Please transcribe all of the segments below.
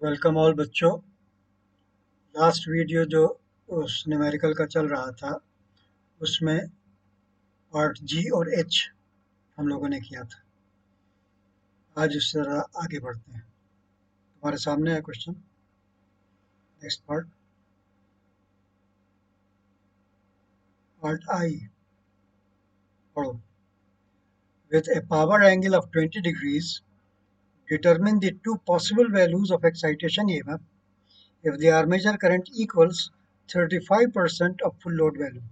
Welcome all बच्चों। Last video जो उस न्यूमेरिकल का चल रहा था उसमें पार्ट जी और एच हम लोगों ने किया था। आज उस तरह आगे बढ़ते हैं। तुम्हारे सामने है question. Next part, part I पढ़ो। With a power angle of 20 degrees, determine the two possible values of excitation EMF if the armature current equals 35% of full load value.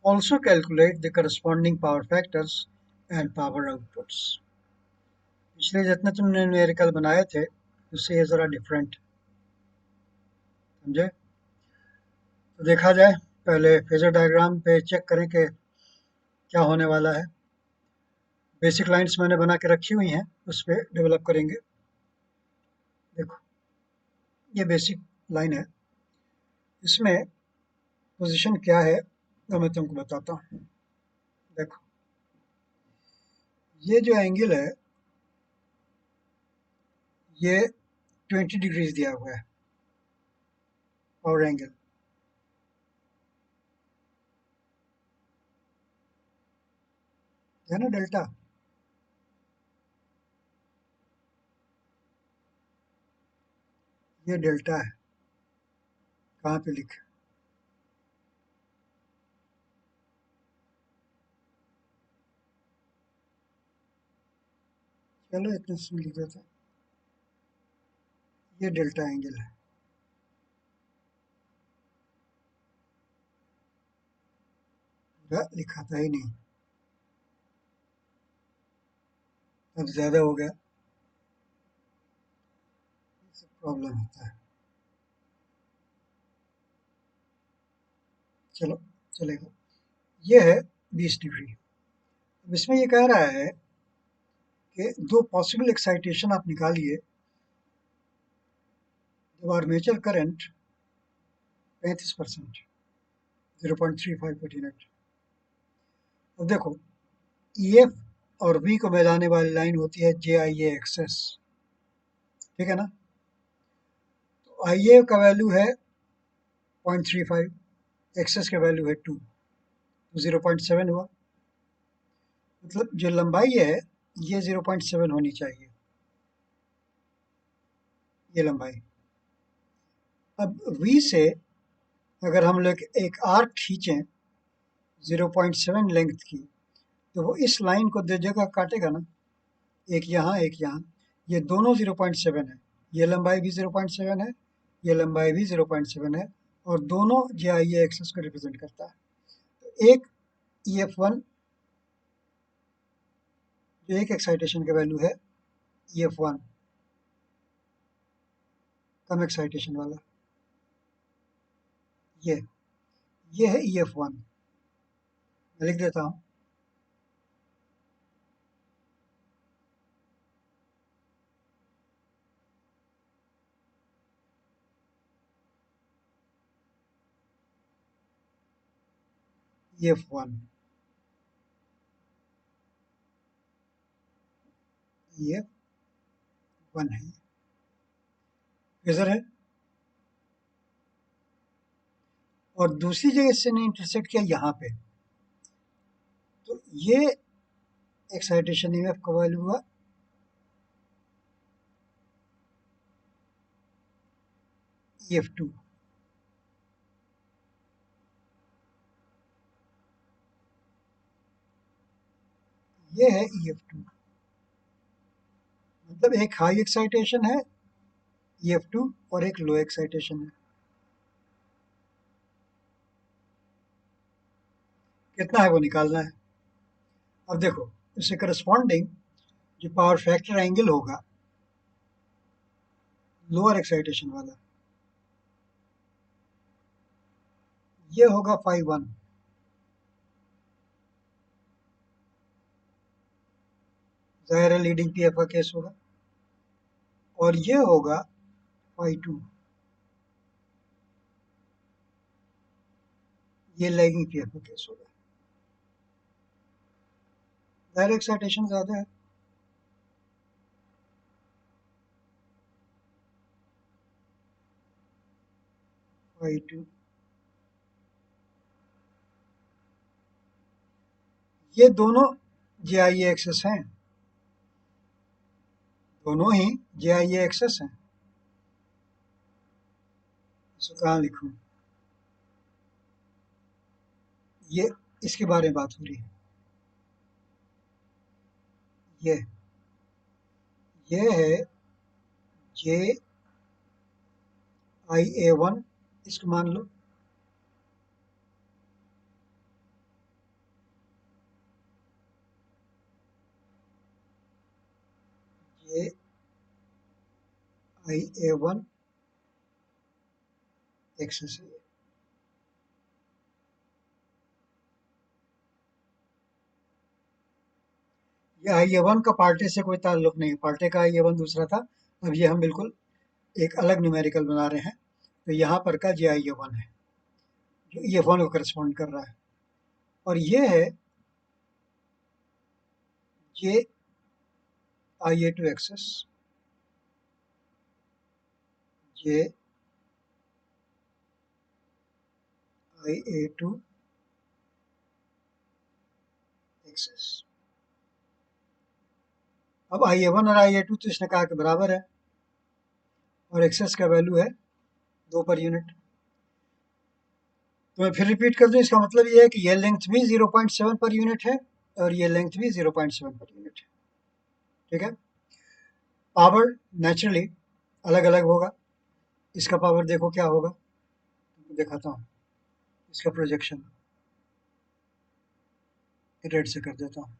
Also calculate the corresponding power factors and power outputs. पिछले जितने तुमने numerical बनाए थे उससे ये ज़रा different, समझे? तो देखा जाए, पहले फेजर डायग्राम पे चेक करें कि क्या होने वाला है। बेसिक लाइंस मैंने बना के रखी हुई हैं, उस पर डेवलप करेंगे। देखो, ये बेसिक लाइन है। इसमें पोजीशन क्या है वो मैं तुमको बताता हूँ। देखो, ये जो एंगल है ये 20 डिग्रीज दिया हुआ है, पावर एंगल। है ना डेल्टा। ये डेल्टा है। कहाँ पे लिखे? चलो इतने से लिख देते हैं। ये डेल्टा एंगल है। पूरा लिखा था ही नहीं, अब ज़्यादा हो गया, प्रॉब्लम होता है। चलो, चलेगा। ये है 20 डिग्री। अब इसमें ये कह रहा है कि दो पॉसिबल एक्साइटेशन आप निकालिए जब आर्मेचर करंट 35%, 0.3548। अब देखो, ई एफ और वी को मिलाने वाली लाइन होती है जे आई ए एक्सेस, ठीक है ना? तो आई ए का वैल्यू है 0.35, एक्सेस का वैल्यू है 2, तो 0.7 हुआ। मतलब जो लंबाई है ये 0.7 होनी चाहिए, ये लंबाई। अब वी से अगर हम लोग एक आर्क खींचें 0.7 लेंथ की, तो वो इस लाइन को दो जगह काटेगा ना, एक यहाँ एक यहाँ। ये दोनों 0.7 है, ये लंबाई भी 0.7 है, ये लंबाई भी 0.7 है, और दोनों जे आई एक्सेस को रिप्रेजेंट करता है। तो एक ई एफ वन, जो एक एक्साइटेशन का वैल्यू है ई एफ वन, कम एक्साइटेशन वाला, ये ये है ई एफ वन। मैं लिख देता हूँ, E F one, E F one है, फेजर है। और दूसरी जगह इससे ने इंटरसेक्ट किया यहाँ पे, तो ये एक्साइटेशन ई एफ का वैल्यू हुआ ई एफ टू। ये है ई एफ टू, मतलब एक हाई एक्साइटेशन है ई एफ टू और एक लो एक्साइटेशन है। कितना है वो निकालना है। अब देखो, इससे करस्पॉन्डिंग जो पावर फैक्टर एंगल होगा लोअर एक्साइटेशन वाला, ये होगा फाई वन, जाहिर है लीडिंग पी एफ का केस होगा। और ये होगा फाई टू, ये लैगिंग पी एफ का केस होगा। जाहिर एक्साइटेशन ज़्यादा है। I2, ये दोनों JIA एक्सेस हैं, दोनों ही JIA एक्सेस हैं। इसको कहाँ लिखूं? ये इसके बारे में बात हो रही है। ये है JIA1, इसको मान लो। JIA1 एक्सेस है। ये IA1 का पार्ट ए से कोई ताल्लुक नहीं है, पार्ट ए का IA1 दूसरा था। अब ये हम बिल्कुल एक अलग न्यूमेरिकल बना रहे हैं। तो यहाँ पर का JIA1 है जो EF1 को करस्पॉन्ड कर रहा है, और ये है JIA2 एक्सेस, JIA2 एक्सेस। अब IA1 और IA2 तो इसने कहा कि बराबर है, और एक्सेस का वैल्यू है 2 पर यूनिट। तो मैं फिर रिपीट कर दूं, इसका मतलब ये है कि ये लेंथ भी 0.7 पर यूनिट है और ये लेंथ भी 0.7 पर यूनिट है। ठीक है। पावर नेचुरली अलग अलग होगा। इसका पावर देखो क्या होगा, दिखाता हूँ। इसका प्रोजेक्शन रेड से कर देता हूँ।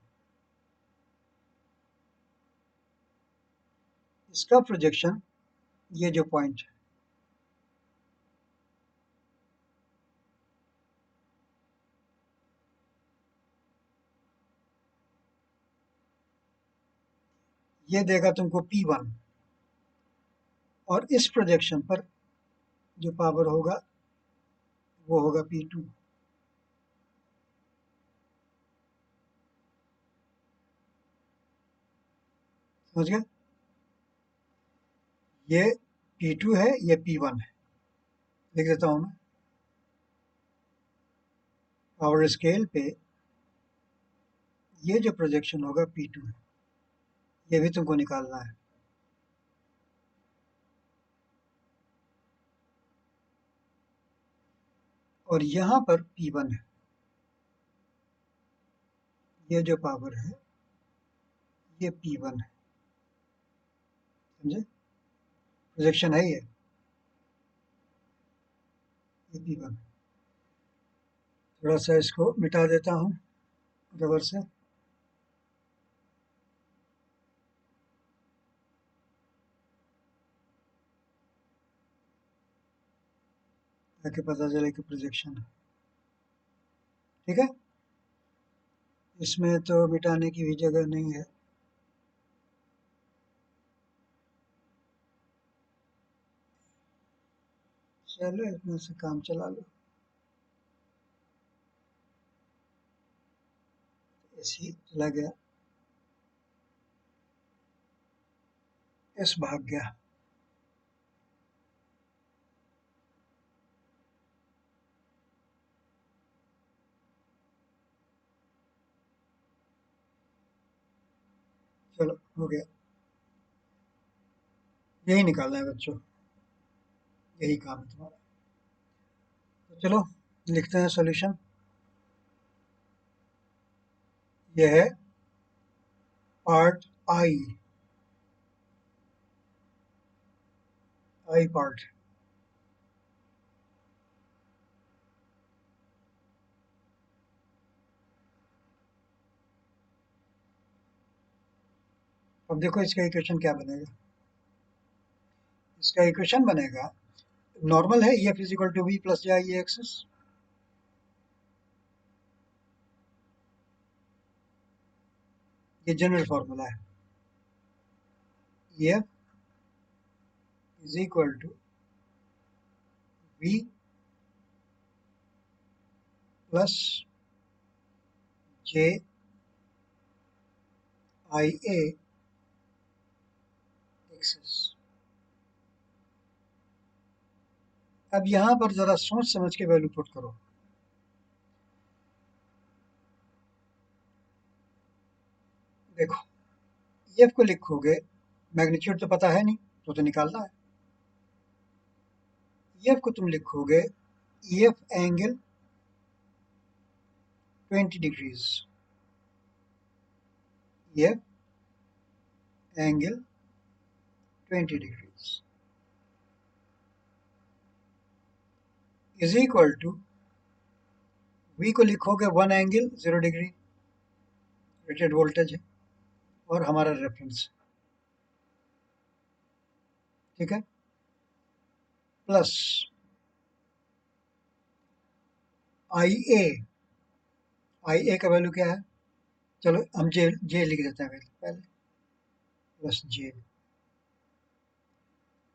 इसका प्रोजेक्शन, ये जो पॉइंट है, ये देगा तुमको P1, और इस प्रोजेक्शन पर जो पावर होगा वो होगा P2। समझ गए? ये P2 है, ये P1 है। लिख देता हूँ मैं। पावर स्केल पे ये जो प्रोजेक्शन होगा P2 है, ये भी तुमको निकालना है। और यहाँ पर P1 है, ये जो पावर है ये P1 है। समझे? प्रोजेक्शन है ये P1। थोड़ा सा इसको मिटा देता हूँ रबर से। ताकि पता चले कि प्रोजेक्शन है। ठीक है, इसमें तो मिटाने की भी जगह नहीं है। चलो इसमें से काम चला लो। ऐसे ही चला गया, एस भाग गया। चलो हो गया। यही निकालना है बच्चों, यही काम है तुम्हारा। तो चलो लिखते हैं सॉल्यूशन। यह है पार्ट आई, आई पार्ट। अब देखो इसका इक्वेशन क्या बनेगा। इसका इक्वेशन बनेगा, नॉर्मल है EF is equal to V plus JIA Xs. ये जनरल फॉर्मूला है। EF is equal to V plus JIA Xs. अब यहाँ पर ज़रा सोच समझ के वैल्यू पुट करो। देखो, ईएफ को लिखोगे, मैग्नीट्यूड तो पता है नहीं, तो निकालना है। ईएफ को तुम लिखोगे EF angle 20 degrees, EF angle 20 degrees is equal to V को लिखोगे 1 एंगल 0 डिग्री, रेटेड वोल्टेज है और हमारा रेफरेंस, ठीक है, प्लस आई ए। आई ए का वैल्यू क्या है, चलो हम जे लिख देते हैं पहले, प्लस जे।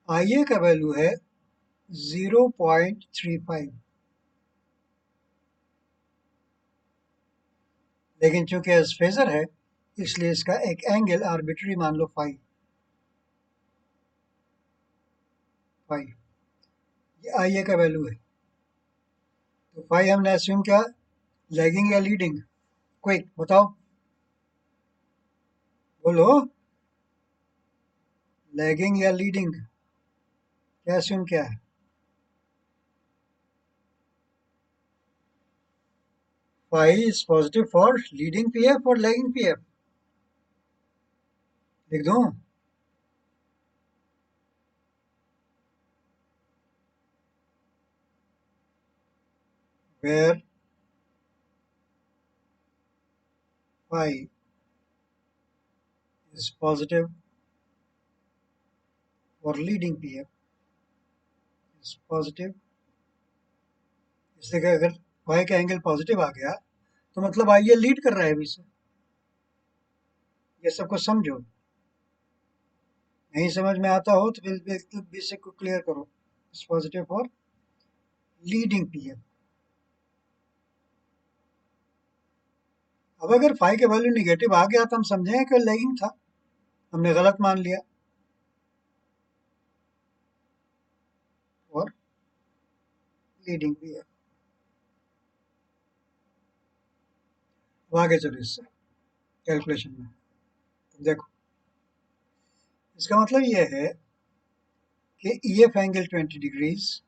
आई ए का वैल्यू है 0.35, लेकिन चूंकि एज फेजर है इसलिए इसका एक एंगल आर्बिट्री मान लो फाई। ये आई ए का वैल्यू है, तो फाई हमने अस्यूम किया लैगिंग या लीडिंग। क्विक बताओ, बोलो, लैगिंग या लीडिंग, क्या अस्यूम किया है? Phi is positive for leading PF और लैगिंग पीएफ, लिख दूं? Where phi is positive for leading PF is positive, इसलिए कि अगर y का एंगल पॉजिटिव आ गया तो मतलब आई ये लीड कर रहा है अभी से। ये सबको समझो, नहीं समझ में आता हो तो फिर बेसिक को क्लियर करो। Is positive for leading PF. अब अगर फाई का वैल्यू निगेटिव आ गया तो हम समझेंगे कि लैगिंग था, हमने गलत मान लिया और लीडिंग पीएफ। अब आगे चलो इससे कैलकुलेशन में, देखो इसका मतलब ये है कि EF angle 20 degrees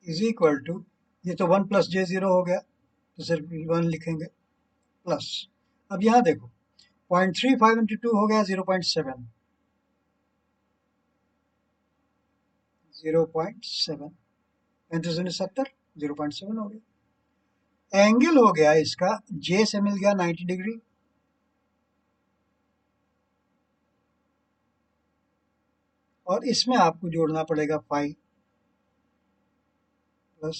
is equal to, ये तो 1 प्लस जे 0 हो गया तो सिर्फ 1 लिखेंगे, प्लस, अब यहाँ देखो 0.35 इंटू 2 हो गया 0.7, 0.7 35 0.7 हो गया। एंगल हो गया इसका जे से मिल गया 90 डिग्री, और इसमें आपको जोड़ना पड़ेगा फाई प्लस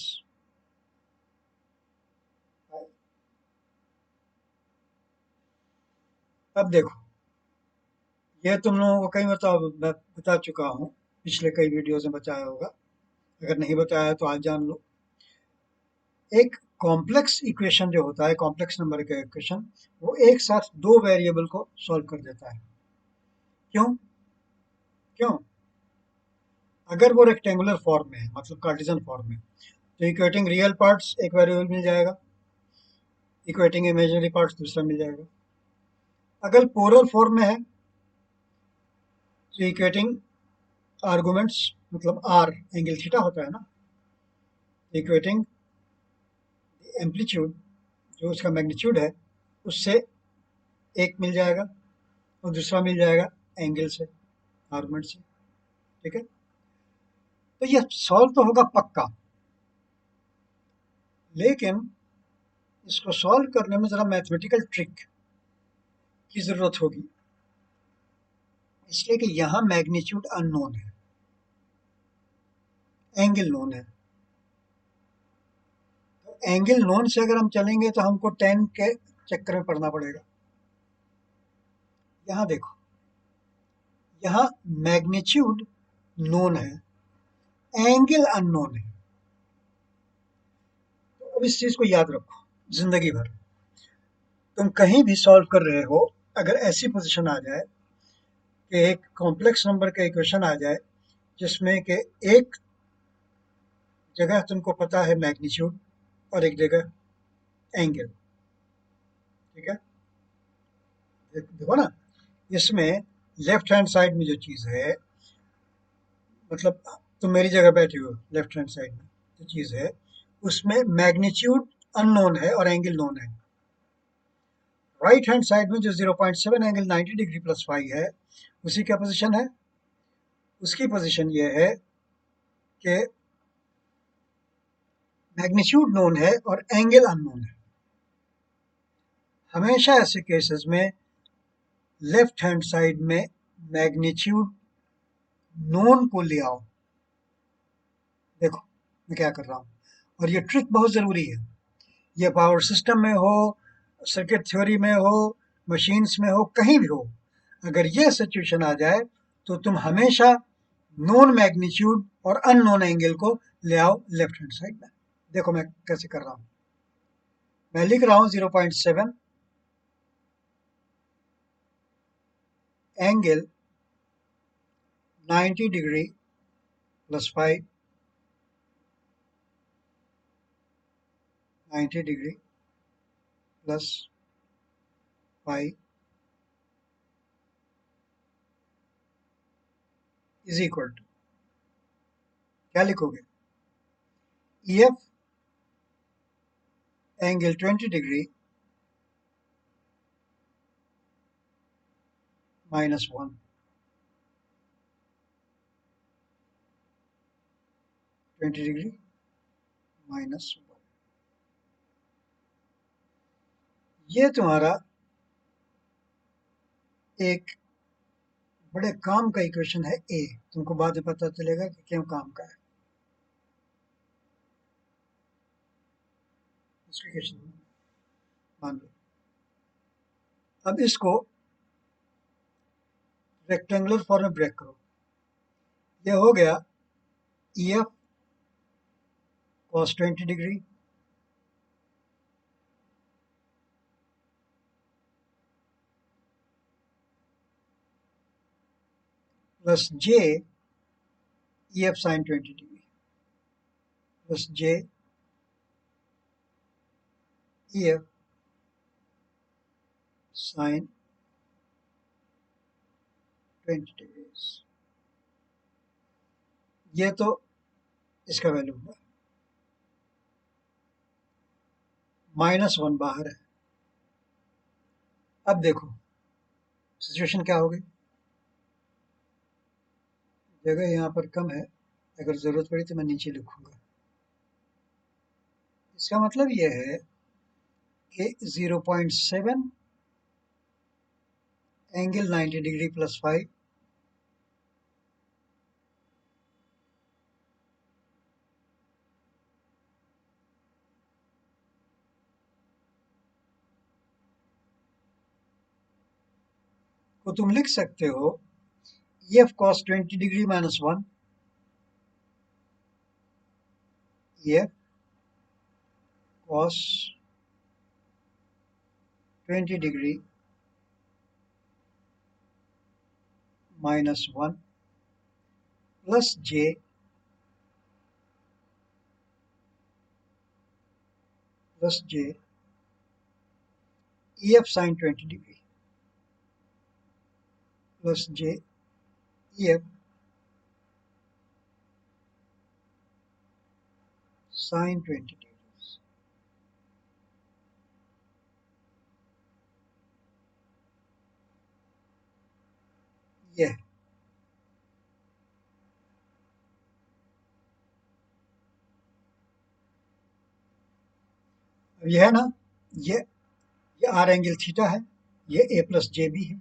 फाई। अब देखो, ये तुम लोगों को कई मैं बता चुका हूँ, पिछले कई वीडियोज में बताया होगा, अगर नहीं बताया तो आज जान लो। एक कॉम्प्लेक्स इक्वेशन जो होता है, कॉम्प्लेक्स नंबर का इक्वेशन, वो एक साथ दो वेरिएबल को सॉल्व कर देता है। क्यों? क्यों? अगर वो रेक्टेंगुलर फॉर्म में है, मतलब कार्टेशियन फॉर्म में, तो इक्वेटिंग रियल पार्ट्स एक वेरिएबल मिल जाएगा, इक्वेटिंग इमेजिनरी पार्ट्स दूसरा मिल जाएगा। अगर पोलर फॉर्म में है तो इक्वेटिंग आर्गुमेंट्स, मतलब आर एंगल थीटा होता है ना, इक्वेटिंग एम्पलीट्यूड जो उसका मैग्नीट्यूड है उससे एक मिल जाएगा और दूसरा मिल जाएगा एंगल से, आर्गुमेंट से, ठीक है। तो ये सॉल्व तो होगा पक्का, लेकिन इसको सॉल्व करने में ज़रा मैथमेटिकल ट्रिक की ज़रूरत होगी, इसलिए कि यहाँ मैग्नीट्यूड अननोन है, एंगल नोन है। तो एंगल नोन से अगर हम चलेंगे तो हमको टेन के चक्कर में पड़ना पड़ेगा। यहाँ देखो, यहाँ मैग्नीट्यूड नोन है, एंगल अननोन है, तो अब इस चीज़ को याद रखो जिंदगी भर। तुम कहीं भी सॉल्व कर रहे हो, अगर ऐसी पोजीशन आ जाए कि एक कॉम्प्लेक्स नंबर का इक्वेशन आ जाए जिसमें कि एक जगह तुमको पता है मैग्नीट्यूड और एक जगह एंगल, ठीक है? देखो ना, इसमें लेफ्ट हैंड साइड में जो चीज़ है, मतलब तुम मेरी जगह बैठे हो, लेफ्ट हैंड साइड में जो चीज़ है उसमें मैग्नीट्यूड अननोन है और एंगल नोन है। राइट हैंड साइड में जो 0.7 एंगल 90 डिग्री प्लस फाइव है, उसी क्या पोजीशन है? उसकी पोजीशन ये है कि मैग्नीट्यूड नोन है और एंगल अननोन है। हमेशा ऐसे केसेस में लेफ्ट हैंड साइड में मैग्नीट्यूड नोन को ले आओ। देखो मैं क्या कर रहा हूँ, और ये ट्रिक बहुत ज़रूरी है। ये पावर सिस्टम में हो, सर्किट थ्योरी में हो, मशीन्स में हो, कहीं भी हो, अगर ये सिचुएशन आ जाए तो तुम हमेशा नॉन मैग्नीट्यूड और अननोन एंगल को ले आओ लेफ्ट हैंड साइड में। देखो मैं कैसे कर रहा हूँ। मैं लिख रहा हूँ 0.7 angle 90 degree plus 5, 90 degree plus 5 is equal to, क्या लिखोगे? EF angle 20 degree -1, 20 degree -1। ये तुम्हारा एक बड़े काम का इक्वेशन है ए। तुमको बाद में पता चलेगा कि क्यों काम का है इसका इक्वेशन, मान लो। अब इसको रेक्टेंगुलर फॉर्म में ब्रेक करो। ये हो गया EF cos 20 degree plus J EF sin 20 degree plus J EF sin 20 degree. ये तो इसका वैल्यू हुआ, -1 बाहर है। अब देखो सिचुएशन क्या हो गई, जगह यहाँ पर कम है, अगर ज़रूरत पड़ी तो मैं नीचे लिखूंगा। इसका मतलब ये है कि 0.7 एंगल 90 डिग्री प्लस 5 को तुम लिख सकते हो EF cos 20 degree -1, EF cos 20 degree -1 plus J plus J EF sin 20 degree plus J EF sin 20 degree. ये है। अब ये है ना, ये आर एंगल थीटा है, ये ए प्लस जे बी है,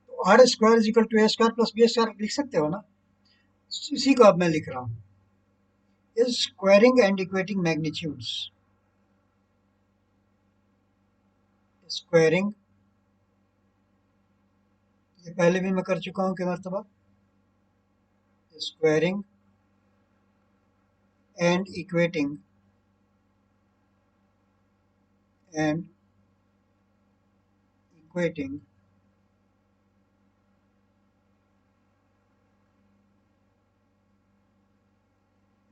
तो r square is equal to a square plus B square लिख सकते हो ना। इसी को अब मैं लिख रहा हूँ, is squaring and equating magnitudes, squaring, ये पहले भी मैं कर चुका हूँ कई मरतबा, squaring and equating and equating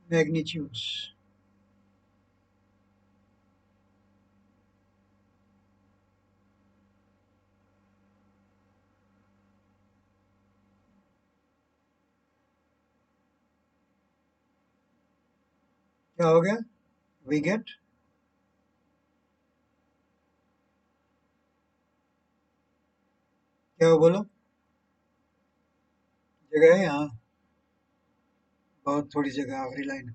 magnitudes. क्या हो गया? We get, क्या हो बोलो? जगह है यहाँ, बहुत थोड़ी जगह, आखिरी लाइन।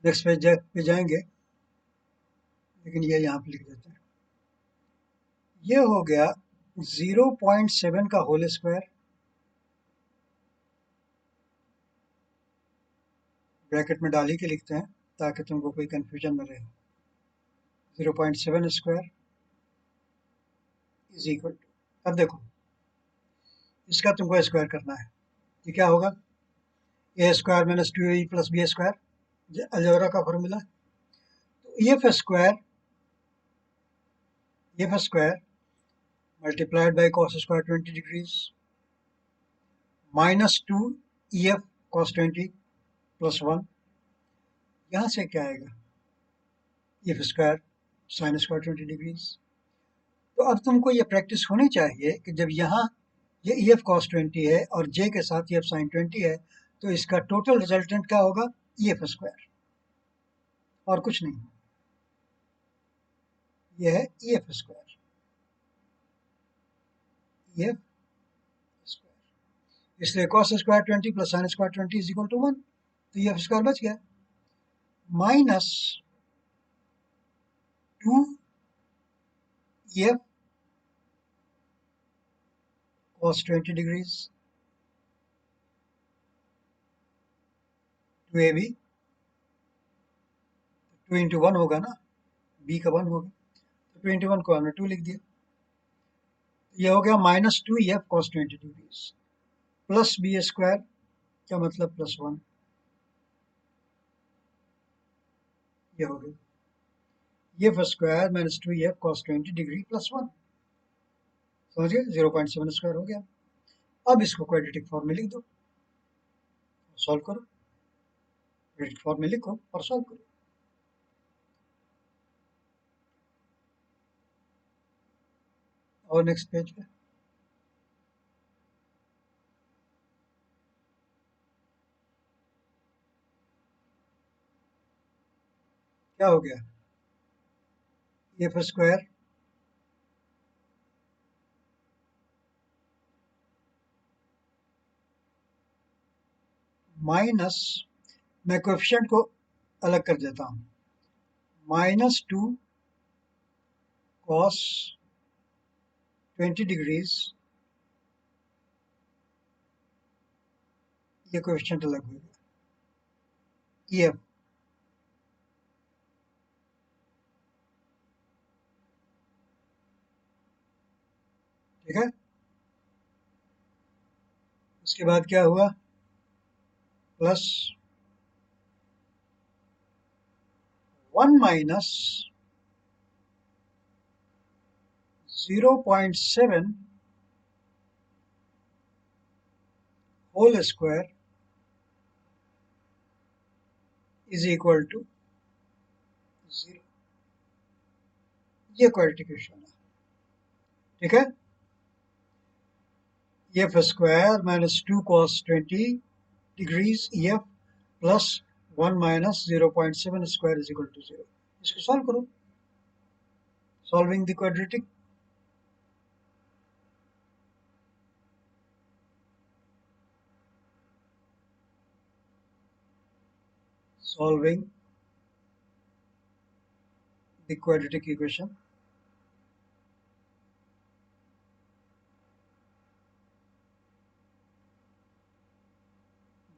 नेक्स्ट पेज पे जाएंगे, लेकिन ये यहाँ पे लिख देते हैं। ये हो गया 0.7 का होल स्क्वायर, ब्रैकेट में डाल ही के लिखते हैं ताकि तुमको कोई कंफ्यूजन न रहे। 0.7 स्क्वायर इज इक्वल टू, अब देखो इसका तुमको स्क्वायर करना है। ये क्या होगा? A square minus 2ab plus B square, algebra का फॉर्मूला। तो F square multiplied by cos square 20 degrees minus 2 E F cos 20 plus 1, यहाँ से क्या आएगा? F square sine square 20 degrees. तो अब तुमको ये प्रैक्टिस होनी चाहिए कि जब यहाँ ये ई एफ कॉस 20 है और जे के साथ ई एफ साइन 20 है, तो इसका टोटल रिजल्टेंट क्या होगा? ई एफ स्क्वायर, और कुछ नहीं। ये है E F square, E F square. इसलिए cos square 20 plus sine square 20 is equal to 1, तो ई एफ स्क्वायर बच गया। Minus 2 E F cos 20 degrees to A B, 2 into 1 होगा ना, बी का 1 होगा, तो 2 इंटू 1 को हमने 2 लिख दिया। ये हो गया minus 2 E F cos 20 degrees plus B square, क्या मतलब प्लस 1, ये हो गया E F square minus 2 E F cos 20 degree plus 1, समझ गए? 0.7 स्क्वायर हो गया। अब इसको क्वाड्रेटिक फॉर्म में लिख दो, सॉल्व करो, क्वाड्रेटिक फॉर्म में लिखो और सॉल्व करो। और नेक्स्ट पेज पे क्या हो गया? एफ स्क्वायर माइनस, मैं कोएफिशिएंट को अलग कर देता हूँ, माइनस 2 कॉस 20 डिग्रीज, ये कोएफिशिएंट अलग हो गया, ई एफ, ठीक है। उसके बाद क्या हुआ? Plus 1 minus 0.7 whole square is equal to 0, ये क्वाड्रेटिक इक्वेशन है, ठीक है। F square minus 2 cos 20 degrees E F plus 1 minus 0.7 square is equal to 0। इसको सॉल्व करो, solving the quadratic, solving the quadratic equation,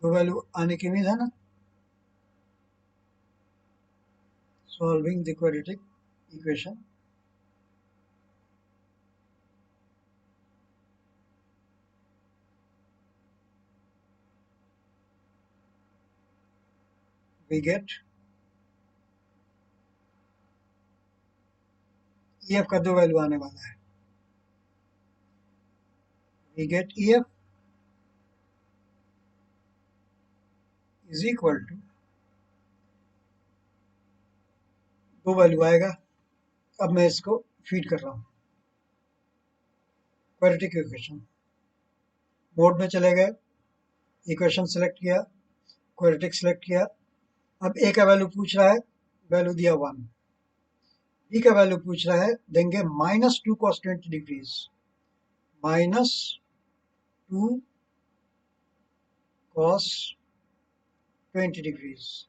दो वैल्यू आने की उम्मीद है ना। Solving the quadratic equation, we get EF का दो वैल्यू आने वाला है. We get EF is equal to, दो वैल्यू आएगा. अब मैं इसको फीड कर रहा हूँ. क्वाड्रेटिक इक्वेशन मोड में चले गए, इक्वेशन सेलेक्ट किया, क्वाड्रेटिक सेलेक्ट किया. अब ए का वैल्यू पूछ रहा है, वैल्यू दिया 1. बी का वैल्यू पूछ रहा है, देंगे -2 cos 20 डिग्रीज, -2 cos 20 डिग्रीज.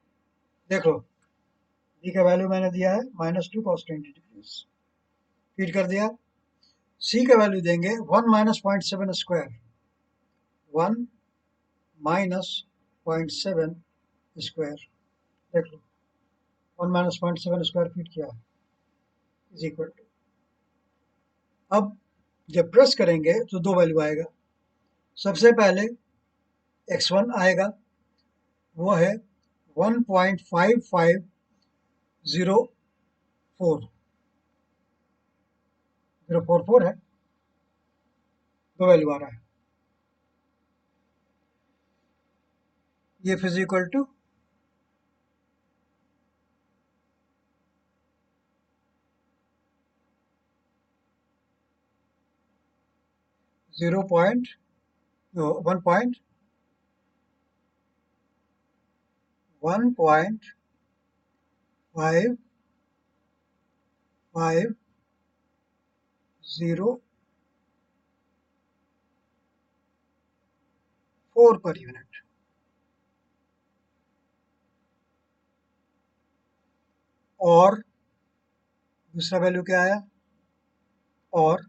देख लो, बी का वैल्यू मैंने दिया है -2 cos 20 डिग्रीज, फीड कर दिया. सी का वैल्यू देंगे 1 - 0.7 स्क्वायर, 1 - 0.7 स्क्वायर. देख लो, 1 - 0.7 स्क्वायर फीड किया है, इज इक्वल टू. अब जब प्रेस करेंगे तो दो वैल्यू आएगा. सबसे पहले x1 आएगा, वो है 1.5504, 044 है, दो वैल्यू आ रहा है. ये is equal to 1.5504 per unit. और दूसरा वैल्यू क्या आया, और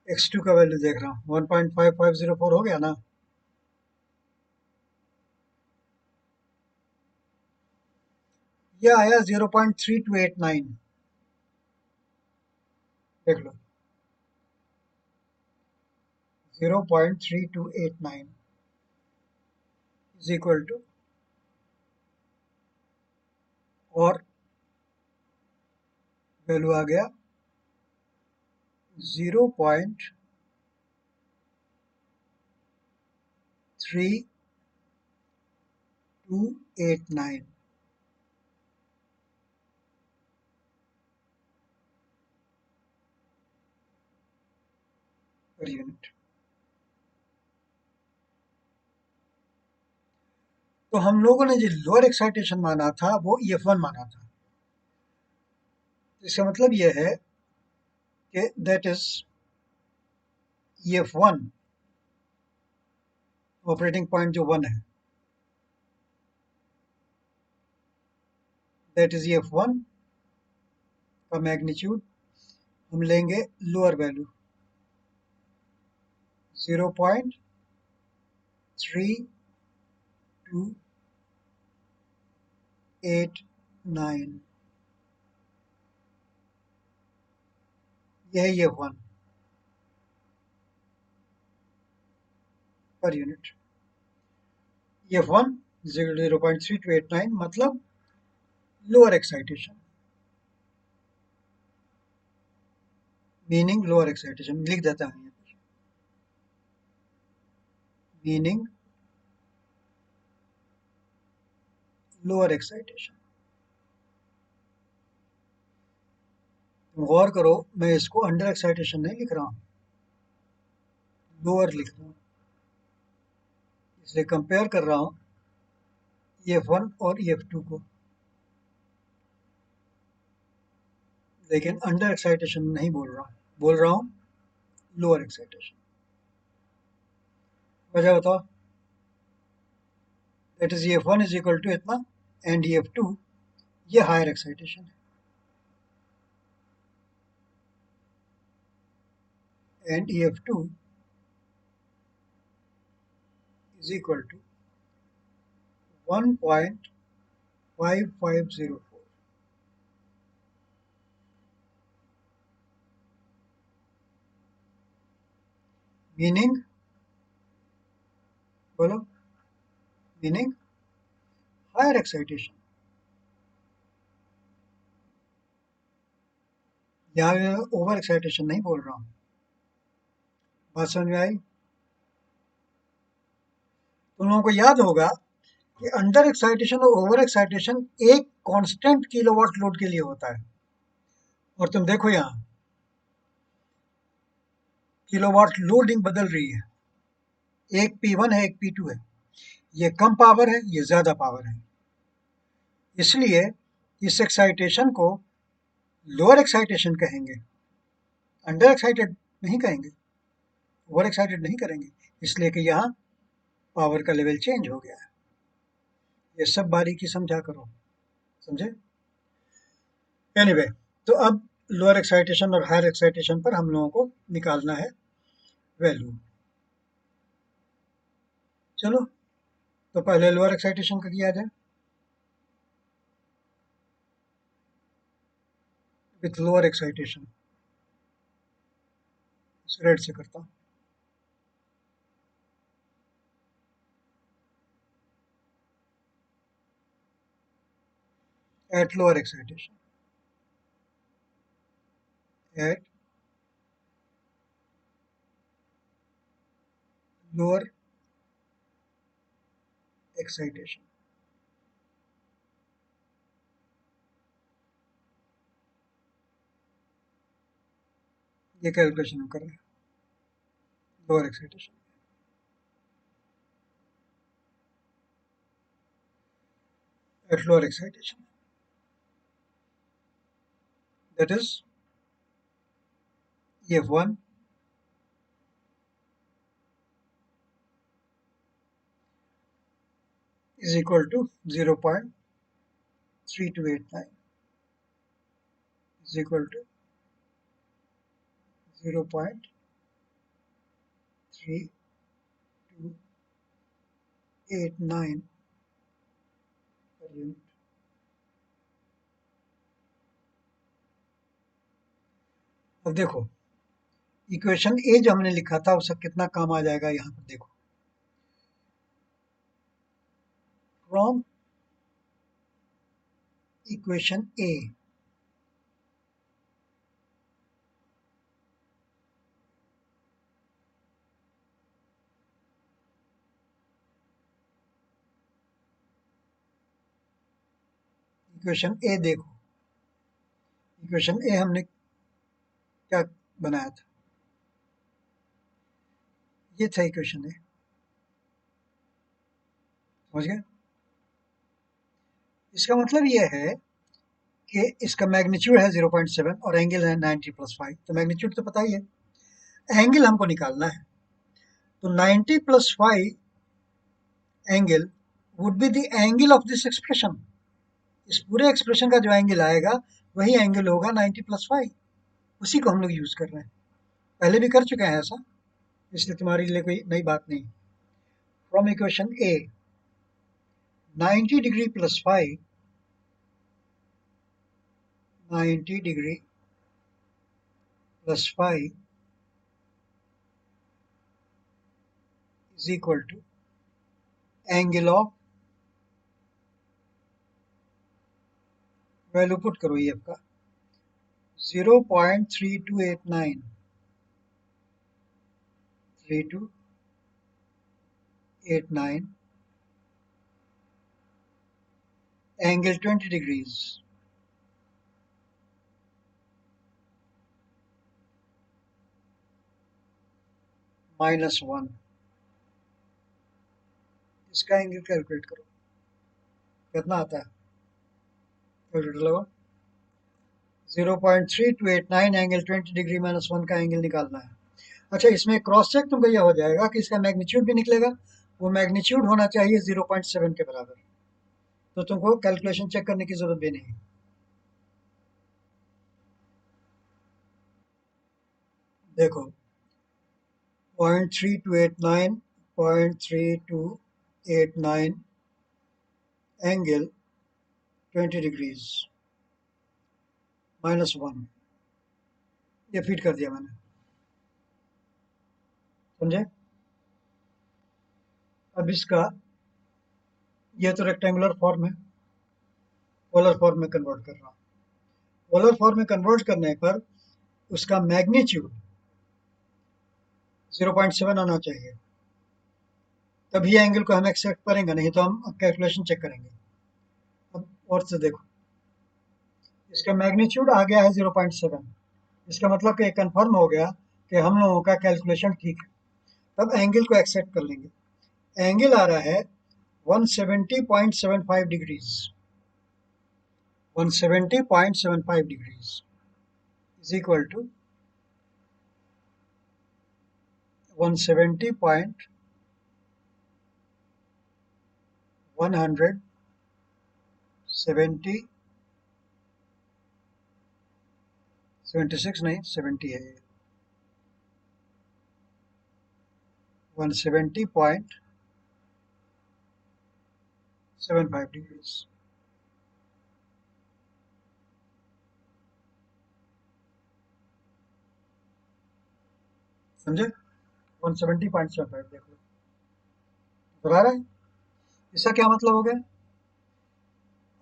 x2 का वैल्यू देख रहा हूँ, 1.5504 हो गया ना. ये आया 0.3289. देख लो, 0.3289 इज इक्वल टू, और वैल्यू आ गया 0.3289 पर यूनिट. तो हम लोगों ने जो लोअर एक्साइटेशन माना था वो EF1 माना था. इसका मतलब यह है कि that is EF1, operating point जो 1 है, दैट इज EF1 का मैग्नीट्यूड हम लेंगे लोअर वैल्यू 0.3289. यह है EF1 पर यूनिट. EF1 0.3289 मतलब lower excitation, meaning lower excitation. लिख देता हूँ यहाँ पर, मीनिंग लोअर एक्साइटेशन. गौर करो, मैं इसको अंडर एक्साइटेशन नहीं लिख रहा हूँ, लोअर लिख रहा हूँ, इसलिए कंपेयर कर रहा हूँ EF1 और EF2 को. लेकिन अंडर एक्साइटेशन नहीं बोल रहा हूँ लोअर एक्साइटेशन. वजह बताओ. That is EF1 is equal to इतना, एंड EF2 ये हायर एक्साइटेशन है, and EF2 is equal to 1.5504. Meaning, बोलो, मीनिंग, हायर एक्साइटेशन. यहाँ ओवर एक्साइटेशन नहीं बोल रहा हूँ। बात समझ में आई? तुम लोगों को याद होगा कि अंडर एक्साइटेशन और ओवर एक्साइटेशन एक कांस्टेंट किलोवाट लोड के लिए होता है। और तुम देखो यहाँ किलोवाट लोडिंग बदल रही है, एक P1 है, एक P2 है। ये कम पावर है, ये ज्यादा पावर है। इसलिए इस एक्साइटेशन को लोअर एक्साइटेशन कहेंगे, अंडर एक्साइटेड नहीं कहेंगे, ओवर एक्साइटेड नहीं करेंगे, इसलिए कि यहाँ पावर का लेवल चेंज हो गया है। ये सब बारीकी समझा करो, समझे? एनीवे, तो अब लोअर एक्साइटेशन और हायर एक्साइटेशन पर हम लोगों को निकालना है वैल्यू। चलो, तो पहले लोअर एक्साइटेशन का किया जाए। विथ लोअर एक्साइटेशन रेड से करता हूँ। At lower excitation, at lower excitation. ये कैलकुलेशन हम कर रहे हैं lower excitation at lower excitation, that is EF1 is equal to 0.3289 is equal to 0.3289 per unit। अब देखो इक्वेशन ए जो हमने लिखा था उसका कितना काम आ जाएगा यहाँ पर देखो। फ्रॉम इक्वेशन ए इक्वेशन ए देखो, इक्वेशन ए हमने क्या बनाया था, ये था इक्वेशन ए, समझ गए? इसका मतलब ये है कि इसका मैग्नीट्यूड है 0.7 और एंगल है 90+5, तो मैग्नीट्यूड तो पता ही है, एंगल हमको निकालना है। तो 90+5 angle would be the angle of this expression. इस पूरे एक्सप्रेशन का जो एंगल आएगा वही एंगल होगा 90+5, उसी को हम लोग यूज कर रहे हैं। पहले भी कर चुके हैं ऐसा, इसलिए तुम्हारे लिए कोई नई बात नहीं। From equation A 90 degree plus 5, 90 degree plus 5 is equal to angle of, value put करो ये आपका 0.3289, 3289 एंगल 20 डिग्रीज -1, इसका एंगल कैलकुलेट करो कितना आता है, कैलकुलेटर लगाओ। 0.3289 एंगल 20 डिग्री -1 का एंगल निकालना है। अच्छा, इसमें क्रॉस चेक तुमको यह हो जाएगा कि इसका मैग्नीट्यूड भी निकलेगा, वो मैग्नीट्यूड होना चाहिए 0.7 के बराबर, तो तुमको कैलकुलेशन चेक करने की जरूरत भी नहीं। देखो 0.3289 0.3289 एंगल 20 डिग्रीज -1, ये फीड कर दिया मैंने, समझे? अब इसका ये तो रेक्टेंगुलर फॉर्म है, पोलर फॉर्म में कन्वर्ट कर रहा हूँ। पोलर फॉर्म में कन्वर्ट करने पर उसका मैग्नीट्यूड 0.7 आना चाहिए, तभी एंगल को हम एक्सेप्ट करेंगे, नहीं तो हम कैलकुलेशन चेक करेंगे। अब और से देखो, इसका मैग्नीट्यूड आ गया है 0.7, इसका मतलब कि कंफर्म हो गया कि हम लोगों का कैलकुलेशन ठीक है। तब एंगल को एक्सेप्ट कर लेंगे। एंगल आ रहा है 170.75 degrees, 170.75 degrees is equal to 170.170 76 नहीं 70 है, 170.75 डिग्रीज। समझे? 170.75 देख लो, बता रहा है। इसका क्या मतलब हो गया?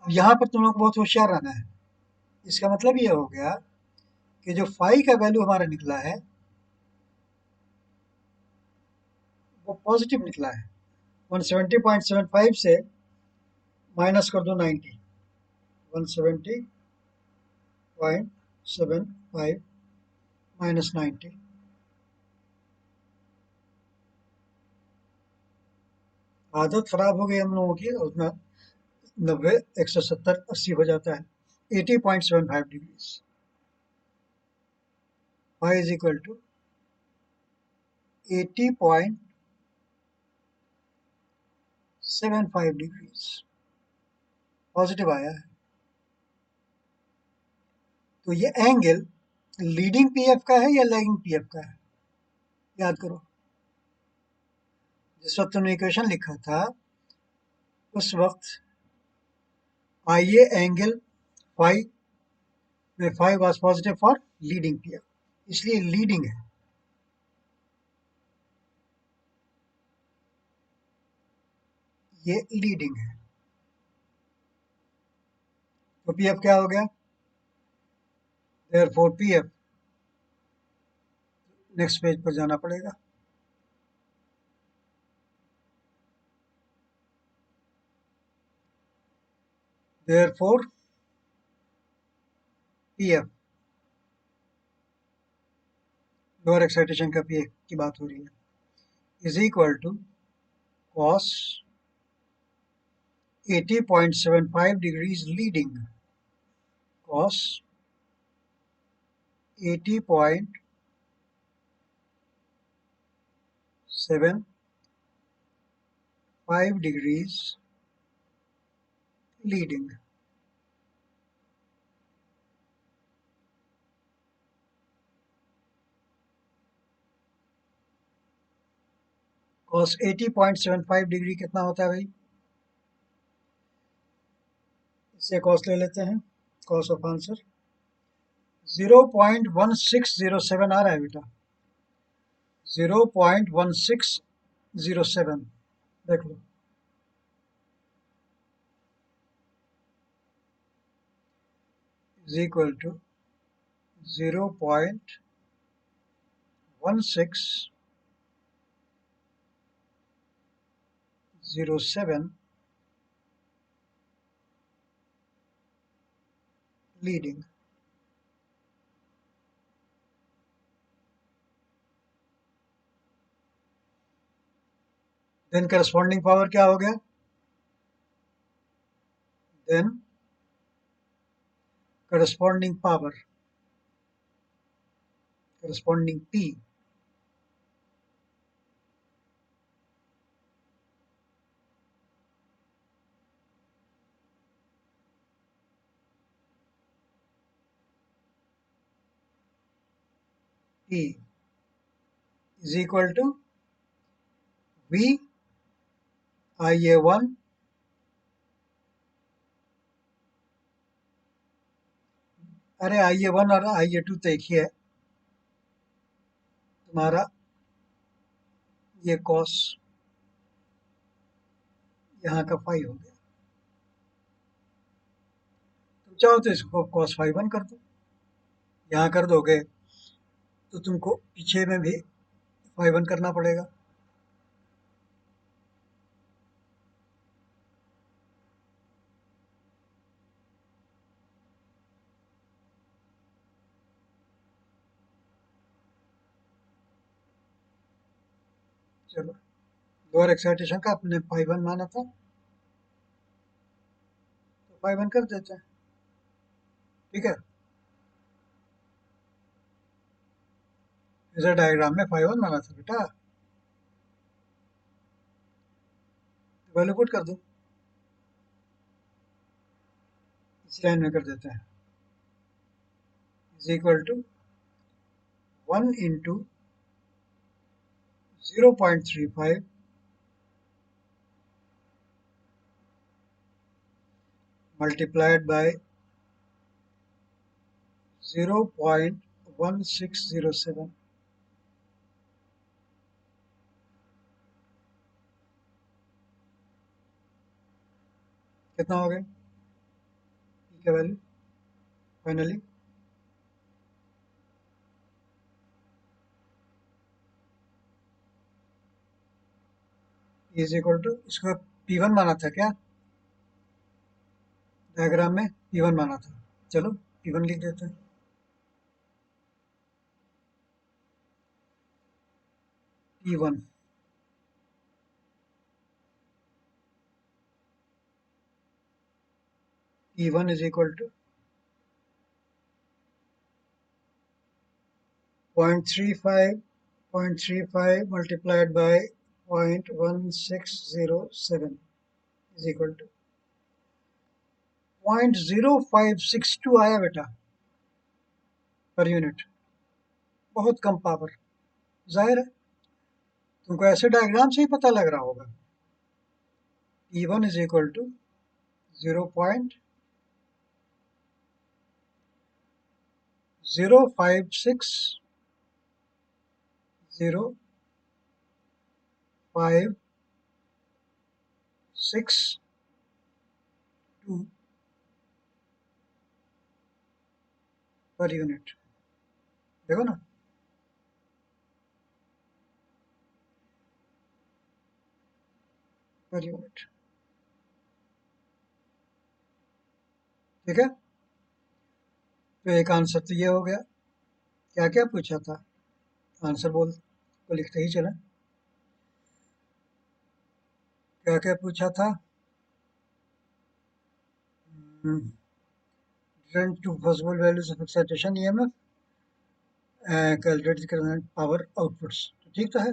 अब यहाँ पर तुम लोग बहुत होशियार रहना है। इसका मतलब ये हो गया कि जो फाई का वैल्यू हमारा निकला है वो पॉजिटिव निकला है। 170.75 से माइनस कर दो 90, 170.75 माइनस 90, आदत खराब हो गई हम लोगों की, उसमें 90, 170, 80 हो जाता है। 80.75 degrees, phi is equal to 80.75 degrees, positive आया है। तो ये एंगल लीडिंग पीएफ का है या लैगिंग पीएफ का है? याद करो, जिस वक्त तुमने इक्वेशन लिखा था उस वक्त आइए एंगल फाई में phi was positive for leading PF, इसलिए लीडिंग है। ये लीडिंग है, तो पीएफ क्या हो गया? देयरफॉर पीएफ, नेक्स्ट पेज पर जाना पड़ेगा। देयरफॉर पीएफ, लोअर एक्साइटेशन का पीएफ की बात हो रही है, is equal to cos 80.75 degrees leading, cos 80.75 degrees leading. Cos 80.75 degree कितना होता है भाई? इससे कॉस ले लेते हैं, कॉस ऑफ आंसर 0.1607 आ रहा है बेटा, 0.1607, देख लो, is equal to 0.1607 leading. Then corresponding power क्या हो गया? Then corresponding power, corresponding P, P is equal to V I A one अरे आई ए वन और आई ए टू तो एक ही है, तुम्हारा ये कॉस यहाँ का फाई हो गया। तुम चाहो तो इसको कॉस फाई वन कर दो, यहाँ कर दोगे तो तुमको पीछे में भी 5 1 करना पड़ेगा। चलो, लोअर एक्साइटेशन का अपने 5 1 माना था, तो 5 1 कर देते हैं। ठीक है, इधर डायग्राम में 5 1 माना था बेटा, वैल्यू पुट कर दो, इस लाइन में कर देते हैं। Is equal to 1 into 0.35 multiplied by 0.1607। कितना हो गया पी का value finally? Is equal to, इसको P1 माना था क्या डायग्राम में? P1 माना था। चलो P1 लिख देते हैं। P1 P1 is equal to 0.35 multiplied by 0.1607 is equal to 0.0562 आया बेटा पर यूनिट। बहुत कम पावर, जाहिर है तुमको ऐसे डायग्राम से ही पता लग रहा होगा। P1 is equal to 0.056056 per unit. देखो ना, पर यूनिट। ठीक है, तो एक आंसर तो ये हो गया। क्या क्या पूछा था, आंसर बोल को लिखते ही चलें। क्या क्या पूछा था? Different two possible values of excitation EMF, calculate करना पावर आउटपुट्स। तो ठीक तो है,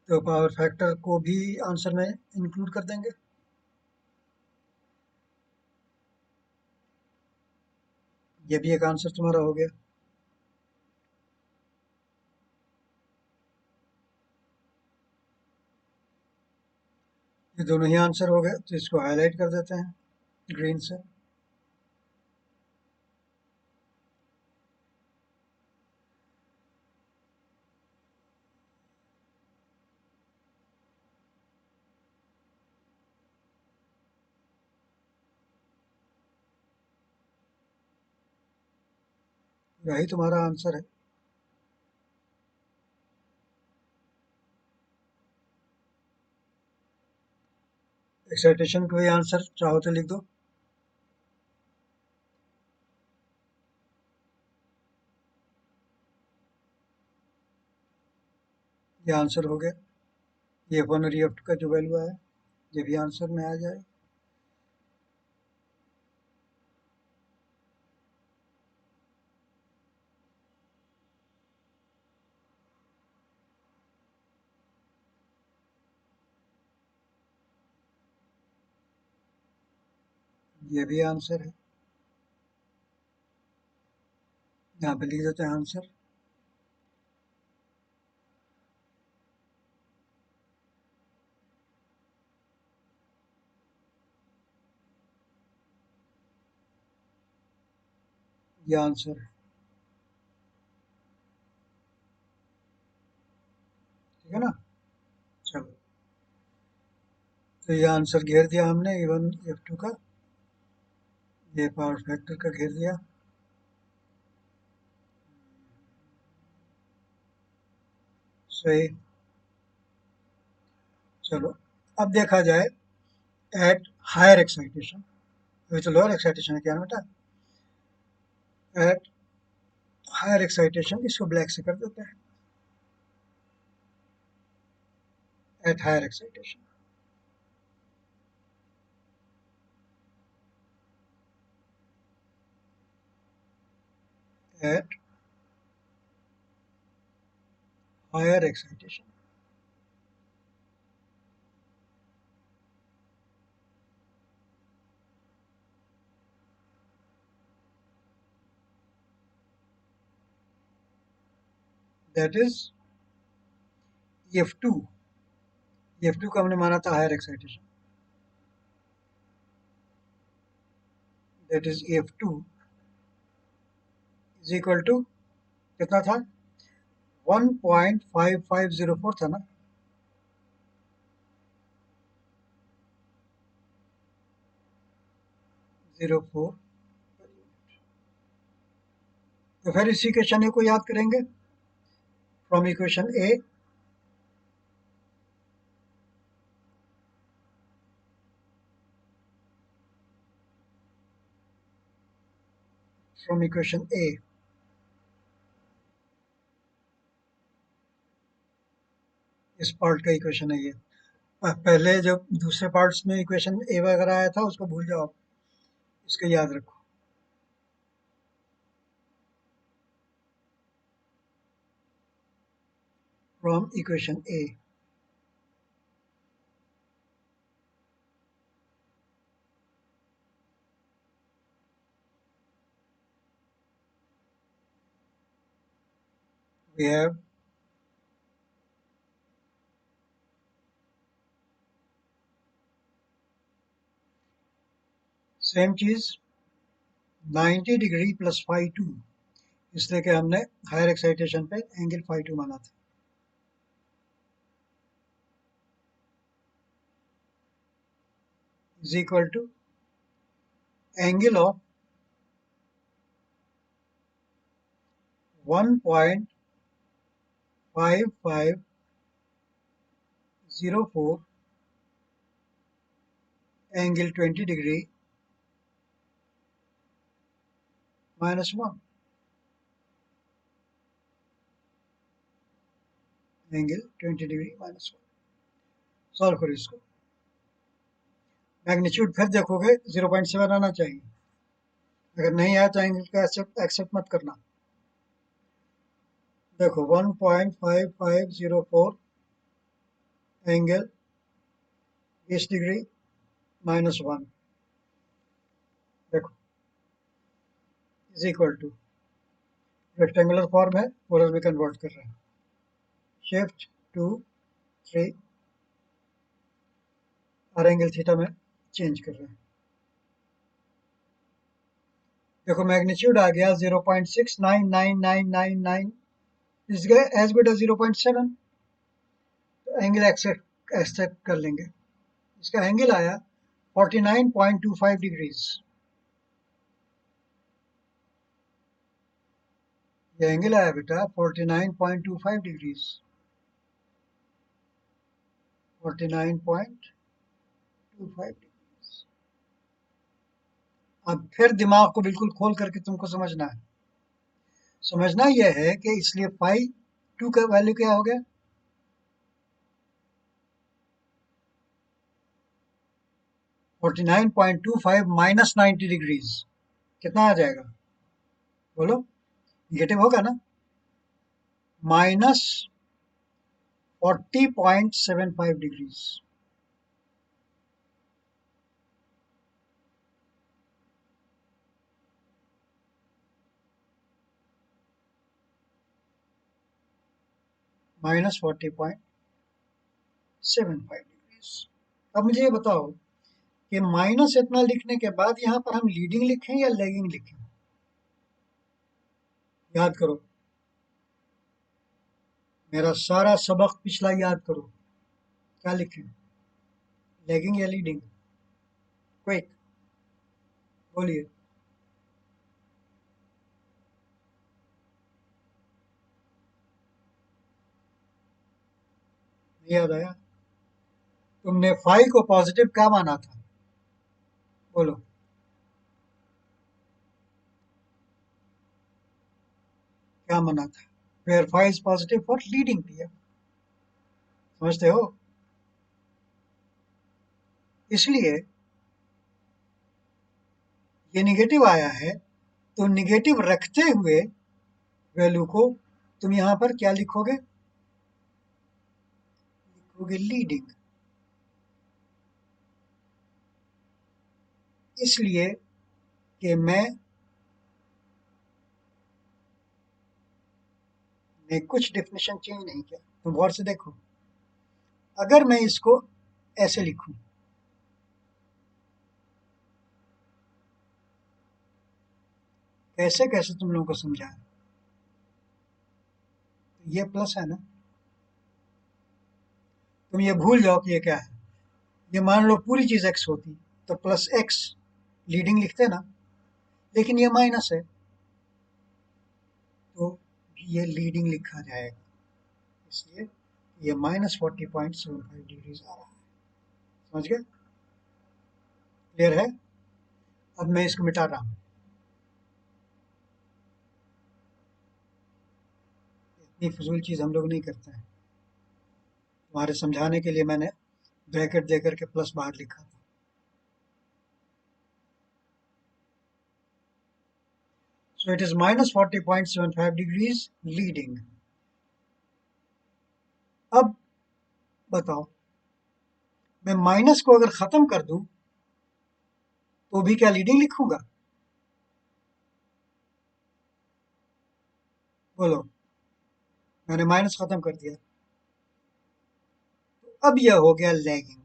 तो पावर फैक्टर को भी आंसर में इंक्लूड कर देंगे। ये भी एक आंसर तुम्हारा हो गया। ये दोनों ही आंसर हो गए, तो इसको हाईलाइट कर देते हैं ग्रीन से। यही तुम्हारा आंसर है। एक्साइटेशन का भी आंसर चाहो तो लिख दो। ये आंसर हो गया। ये F1 और F2 का जो वैल्यू आया, ये भी आंसर में आ जाए। ये भी आंसर है, यहाँ पे लिख देते हैं आंसर। ये आंसर है, ठीक है ना। चलो, तो ये आंसर घेर दिया हमने E1 F2 का, ये पावर फैक्टर का घेर दिया। सही। चलो, अब देखा जाए एट हायर एक्साइटेशन। अभी तो लोअर एक्साइटेशन है क्या ना बेटा। एट हायर एक्साइटेशन इसको ब्लैक से कर देते हैं। At higher excitation at higher excitation that is EF2। EF2 को हमने माना था higher excitation, that is EF2 is equal to कितना था, 1.5504 था ना। 04। तो फिर इस इक्वेशन ए को याद करेंगे from equation A. From equation A इस पार्ट का इक्वेशन है ये। पहले जब दूसरे पार्ट्स में इक्वेशन ए वगैरह आया था उसको भूल जाओ, इसको याद रखो। From equation A we have same चीज 90 डिग्री प्लस फाई टू, इसलिए कि हमने हायर एक्साइटेशन पे एंगल फाई टू माना था। Is equal to angle of 1.5504 angle 20 degree -1 angle 20 degree -1। Solve करो इसको। मैग्नीट्यूड फिर देखोगे 0.7 आना चाहिए, अगर नहीं आया तो एंगल का एक्सेप्ट मत करना। देखो 1.5504 एंगल 20 डिग्री -1, देखो is equal to, rectangular form है, पोलर में कन्वर्ट कर रहे हैं। शिफ्ट 2 3 और एंगल थीटा में चेंज कर रहे हैं। देखो मैग्नीट्यूड आ गया 0.69999, इज एज गुड एज 0.7। तो एंगल एक्सेप्ट एक्सेप्ट कर लेंगे। इसका एंगल आया 49.25 डिग्रीज। ये एंगल आया बेटा 49.25 डिग्रीज, 49.25 डिग्रीज। अब फिर दिमाग को बिल्कुल खोल करके तुमको समझना है। समझना यह है कि इसलिए फाई टू का वैल्यू क्या हो गया, 49.25 माइनस 90 डिग्रीज, कितना आ जाएगा बोलो, निगेटिव होगा ना, माइनस 40.75 डिग्रीज। Minus 40.75 degrees. अब मुझे ये बताओ कि माइनस इतना लिखने के बाद यहाँ पर हम लीडिंग लिखें या लैगिंग लिखें, याद करो, मेरा सारा सबक पिछला याद करो, क्या लिखें, लैगिंग या लीडिंग, क्विक बोलिए। याद आया? तुमने फाई को पॉजिटिव क्या माना था? बोलो। क्या माना था? Where phi is positive for leading PF. समझते हो? इसलिए ये निगेटिव आया है, तो निगेटिव रखते हुए वैल्यू को तुम यहाँ पर क्या लिखोगे? लिखोगे लीडिंग। इसलिए कि मैंने कुछ डेफिनेशन चेंज नहीं किया। तुम गौर से देखो, अगर मैं इसको ऐसे लिखूं, कैसे कैसे तुम लोगों को समझाएं? ये प्लस है ना, तुम ये भूल जाओ कि ये क्या है। ये मान लो पूरी चीज एक्स होती तो प्लस एक्स लीडिंग लिखते ना, लेकिन ये माइनस है तो ये लीडिंग लिखा जाएगा। इसलिए ये -40.75 डिग्रीज आ रहा है। समझ गए? क्लियर है? अब मैं इसको मिटा रहा हूँ। इतनी फजूल चीज हम लोग नहीं करते हैं। तुम्हारे समझाने के लिए मैंने ब्रैकेट दे करके प्लस बाहर लिखा था। So it is -40.75 degrees leading. अब बताओ, मैं माइनस को अगर खत्म कर दूं तो भी क्या लीडिंग लिखूंगा? बोलो। मैंने माइनस खत्म कर दिया, तो अब यह हो गया लैगिंग।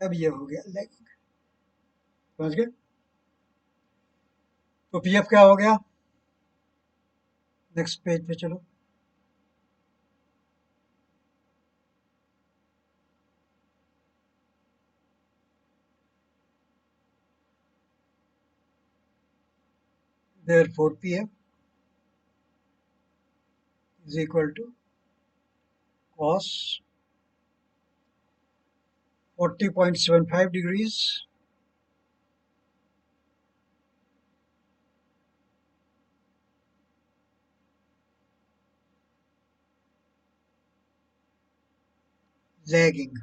अब यह हो गया लैगिंग। समझ गए? तो पीएफ क्या हो गया? नेक्स्ट पेज पे चलो। Therefore pf is equal to cos 40.75 degrees lagging.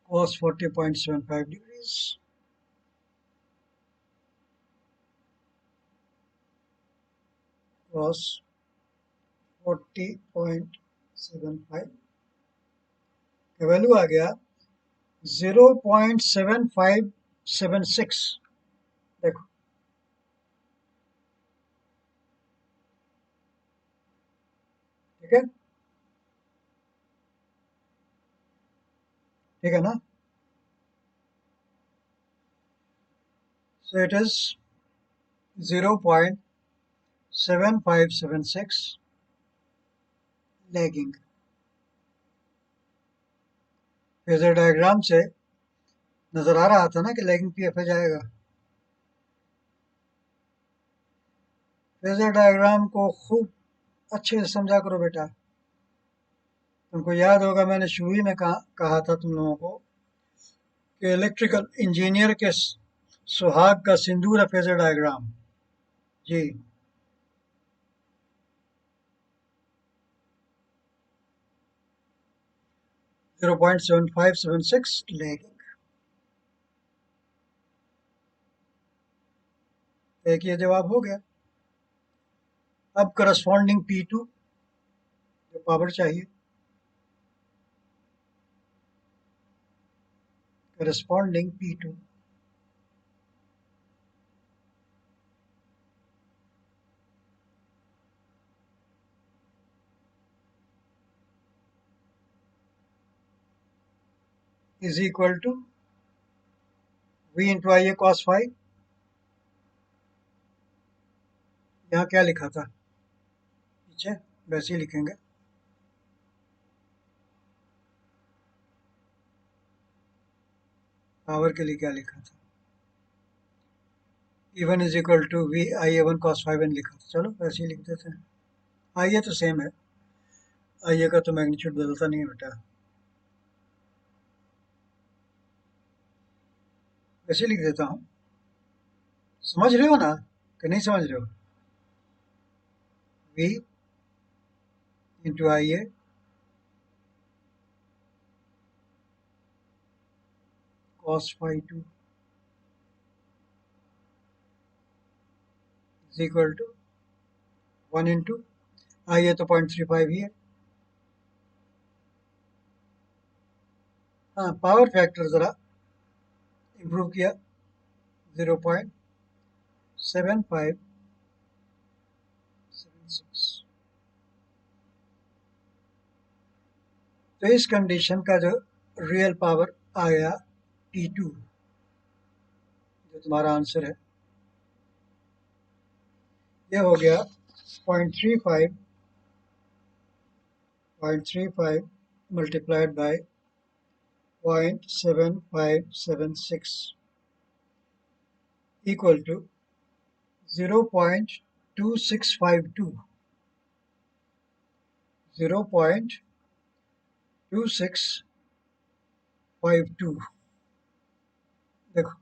Cos 40.75 degrees cos 40.75 का वैल्यू आ गया 0.7576। देखो, ठीक है? ठीक है ना? So it is 0.7576 lagging. Phasor diagram से नजर आ रहा था ना कि लैगिंग पीएफ जाएगा। फेजर डायग्राम को खूब अच्छे से समझा करो बेटा। तुमको याद होगा मैंने शुरू ही में कहा था तुम लोगों को कि इलेक्ट्रिकल इंजीनियर के सुहाग का सिंदूर है फेजर डायग्राम। जी। 0.7576 लैगिंग। एक ये जवाब हो गया। अब करस्पॉन्डिंग P2 जो पावर चाहिए, corresponding P2 is equal to V into I A cos phi. यहाँ क्या लिखा था पीछे? वैसे ही लिखेंगे। पावर के लिए क्या लिखा था? E1 is equal to V I A one cos phi n लिखा था, चलो वैसे ही लिख देते हैं। आई ए तो सेम है, आई ए का तो मैग्नीट्यूड बदलता नहीं है बेटा, वैसे ही लिख देता हूँ। समझ रहे हो ना कि नहीं समझ रहे हो? V into I A cos five two is equal to one into I A तो 0.35 ही है। हाँ, पावर फैक्टर ज़रा इम्प्रूव किया, 0.7576। तो इस कंडीशन का जो रियल पावर आया T2, जो तुम्हारा आंसर है, ये हो गया 0.35 मल्टीप्लाइड बाय 0.7576 इक्वल टू 0.2652। 0.2652 देखो,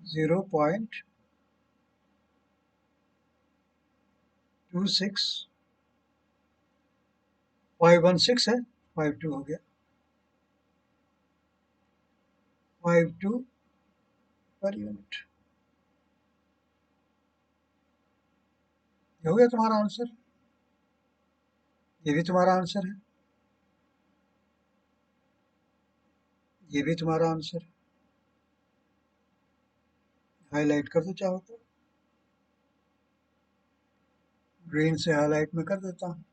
0.26516 है, 52 हो गया, 52 पर यूनिट। ये हो गया तुम्हारा आंसर, ये भी तुम्हारा आंसर है, ये भी तुम्हारा आंसर है। हाईलाइट कर दो चाहो तो, ग्रीन से हाईलाइट में कर देता हूँ।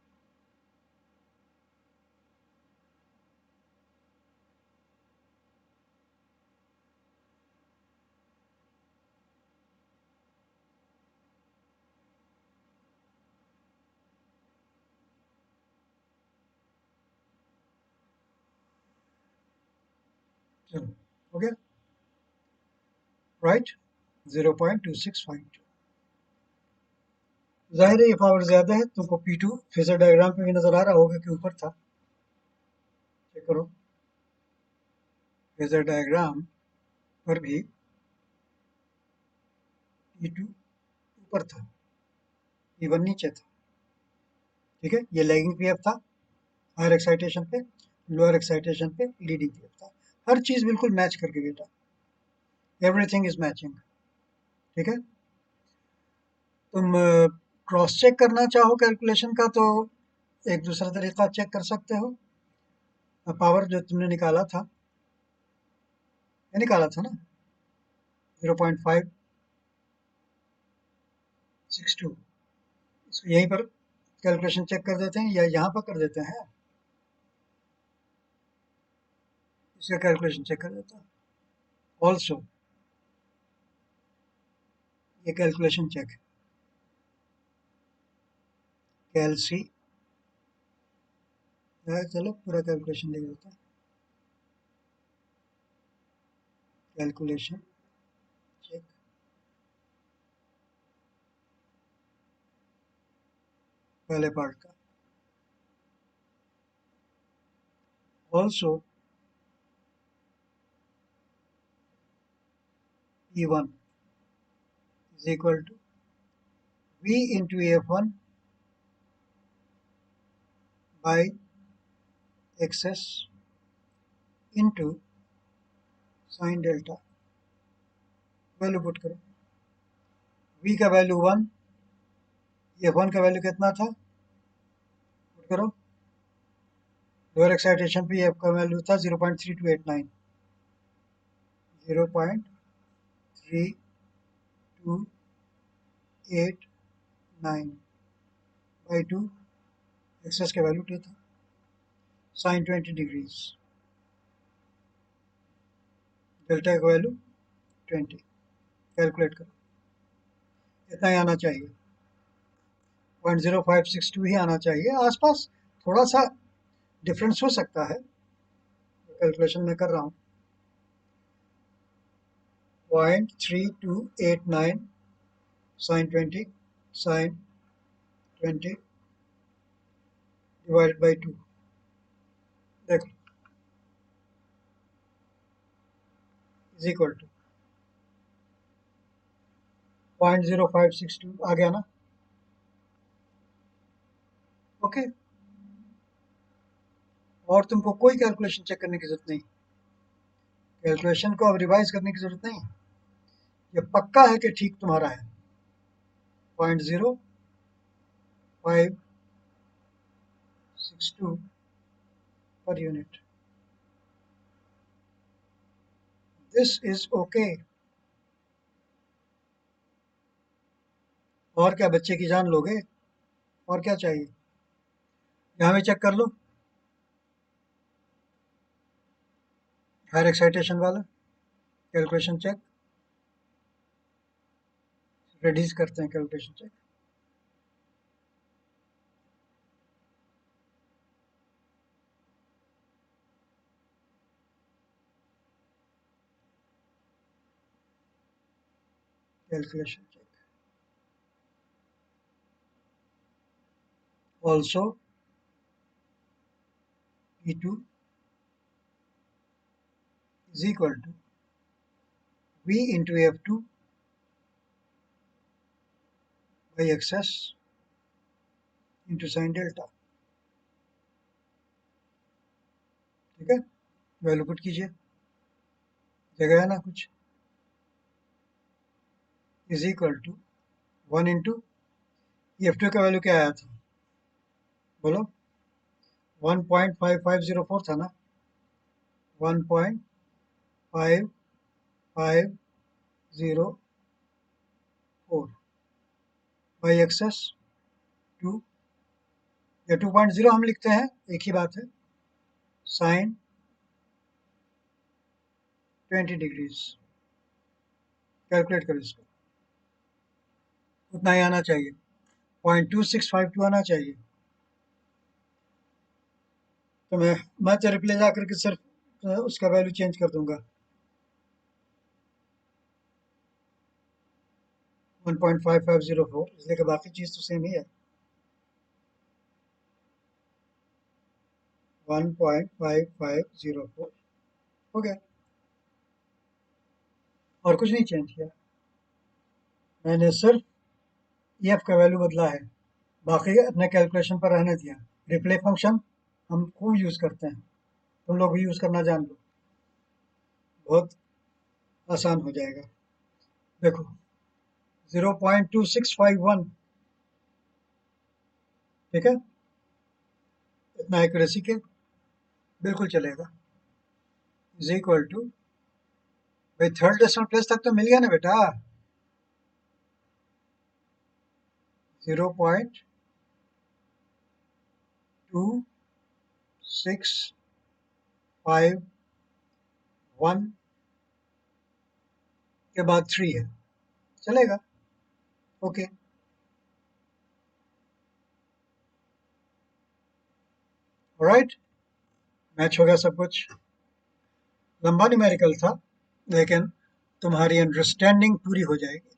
चलो, हो गया राइट, 0.2652। जाहिर है ये पावर ज्यादा है, तुमको P2 फेजर डायग्राम पे भी नजर आ रहा होगा कि ऊपर था। चेक करो, फेजर डायग्राम पर भी P2 ऊपर था, P1 नीचे था। ठीक है, ये लैगिंग पीएफ था हायर एक्साइटेशन पे, लोअर एक्साइटेशन पे लीडिंग पीएफ था। हर चीज बिल्कुल मैच करके बेटा, एवरीथिंग इज मैचिंग। ठीक है, तुम क्रॉस चेक करना चाहो कैलकुलेशन का तो एक दूसरा तरीका चेक कर सकते हो। पावर जो तुमने निकाला था, ये निकाला था ना 0.562, इसको यहीं पर कैलकुलेशन चेक कर देते हैं या यहाँ पर कर देते हैं, इसका कैलकुलेशन चेक कर देता हूँ। ऑल्सो ये कैलकुलेशन चेक, कैलसी, चलो पूरा कैलकुलेशन लिख देता हूँ। कैलकुलेशन चेक, पहले पार्ट का, also E1 is equal to V into F1 by XS into sine delta. Value put करो, V का वैल्यू 1, F1 का वैल्यू कितना था, पुट करो। लोअर एक्साइटेशन पे F का वैल्यू था 0.3289, 0.3289 बाई 2, एक्सेस का वैल्यू 2 था, साइन 20 डिग्रीज, डेल्टा का वैल्यू 20। कैलकुलेट करो, इतना ही आना चाहिए, 0.0562 ही आना चाहिए। आसपास थोड़ा सा डिफरेंस हो सकता है, कैलकुलेशन मैं कर रहा हूँ। 0.3289 साइन 20 साइन 20 डिवाइडेड बाई 2, देखो, इज इक्वल टू 0.0562 आ गया ना। ओके, और तुमको कोई कैलकुलेशन चेक करने की जरूरत नहीं, कैलकुलेशन को अब रिवाइज करने की जरूरत नहीं, ये पक्का है कि ठीक तुम्हारा है। 0.0562 per unit, this is okay. और क्या बच्चे की जान लोगे, और क्या चाहिए, यहाँ भी चेक कर लो, हायर एक्साइटेशन वाला कैलकुलेशन चेक, रेड्यूस करते हैं calculation check. Calculation check also E2 is equal to V into F2 by XS into sin delta. ठीक है, वैल्यू पुट कीजिए, जगह है ना कुछ, is equal to 1 into F2 का वैल्यू क्या आया था, बोलो, 1.5504 था ना, 1.5504 बाई एक्सेस 2, या 2.0 हम लिखते हैं, एक ही बात है, साइन 20 डिग्रीज। कैलकुलेट करो इसको, उतना ही आना चाहिए, 0.2652 आना चाहिए। तो मैं तो रिप्ले जा करके सिर्फ उसका वैल्यू चेंज कर दूंगा, 1.5504, इसलिए कि बाकी चीज़ तो सेम ही है, 1.5504 हो गया, और कुछ नहीं चेंज किया, मैंने सिर्फ EF का वैल्यू बदला है, बाकी अपने कैलकुलेशन पर रहने दिया। रिप्ले फंक्शन हम खूब यूज़ करते हैं, तुम लोग भी यूज़ करना जान लो, बहुत आसान हो जाएगा। देखो 0.2651, ठीक है, इतना एक्यूरेसी के बिल्कुल चलेगा, इज इक्वल टू, भाई थर्ड डेसिमल प्लेस तक तो मिल गया ना बेटा, 0.2651 के बाद 3 है, चलेगा, ओके। ऑलराइट, मैच हो गया सब कुछ, लंबा न्यूमेरिकल था, लेकिन तुम्हारी अंडरस्टैंडिंग पूरी हो जाएगी।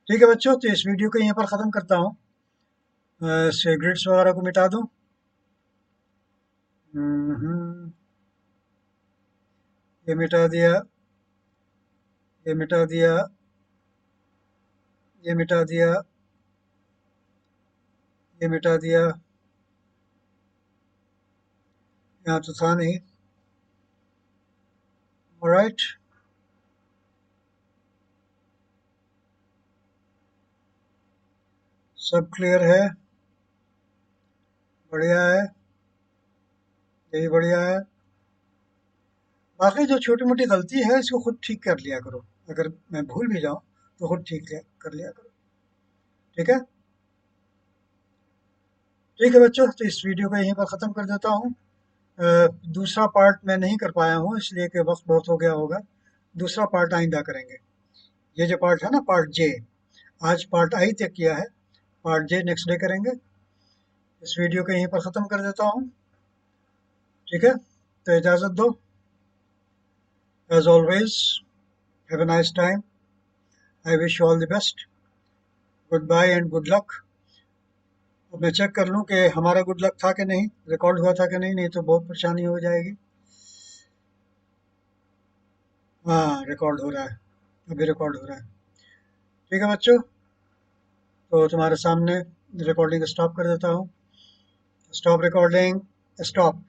ठीक है बच्चों, तो इस वीडियो को यहीं पर ख़त्म करता हूँ, ग्रिड्स वगैरह को मिटा दूँ, ये मिटा दिया, ये मिटा दिया, ये मिटा दिया, ये मिटा दिया, यहाँ तो था नहीं। ऑलराइट, सब क्लियर है, बढ़िया है, यही बढ़िया है। बाकी जो छोटी मोटी गलती है इसको खुद ठीक कर लिया करो, अगर मैं भूल भी जाऊँ तो खुद ठीक कर लिया करो, ठीक है। ठीक है बच्चों, तो इस वीडियो को यहीं पर ख़त्म कर देता हूँ। दूसरा पार्ट मैं नहीं कर पाया हूँ, इसलिए कि वक्त बहुत हो गया होगा, दूसरा पार्ट आइंदा करेंगे। ये जो पार्ट है ना, पार्ट जे, आज पार्ट आई तक किया है, पार्ट जे नेक्स्ट डे करेंगे। इस वीडियो को यहीं पर ख़त्म कर देता हूँ। ठीक है, तो इजाज़त दो। As always, have a nice time. I wish you all the best. Goodbye and good luck. अब मैं चेक कर लूँ कि हमारा गुड लक था कि नहीं, रिकॉर्ड हुआ था कि नहीं, नहीं तो बहुत परेशानी हो जाएगी। हाँ, रिकॉर्ड हो रहा है, अभी रिकॉर्ड हो रहा है। ठीक है बच्चों, तो तुम्हारे सामने रिकॉर्डिंग स्टॉप कर देता हूँ। Stop recording, stop.